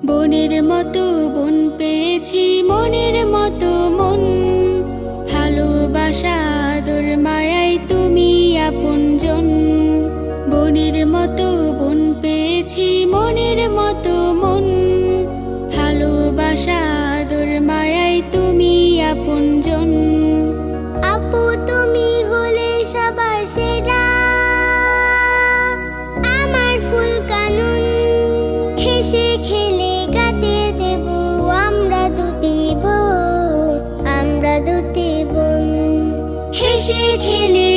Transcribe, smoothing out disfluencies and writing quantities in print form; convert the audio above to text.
বনের মতো বন পেয়েছি, মনের মতো মন। ভালোবাসা আদর মায়ায় তুমি আপনজন। বনের মতো বন পেয়েছি, মনের মতো মন। ভালোবাসা আদর মায়ায় তুমি আপনজন। আপু তুমি হলে সবার সেরা, আমার ফুল কানুন। হেসে খেলে কাটিয়ে দেব আমরা দুটি বোন, আমরা দুটি বোন। হেসে খেলে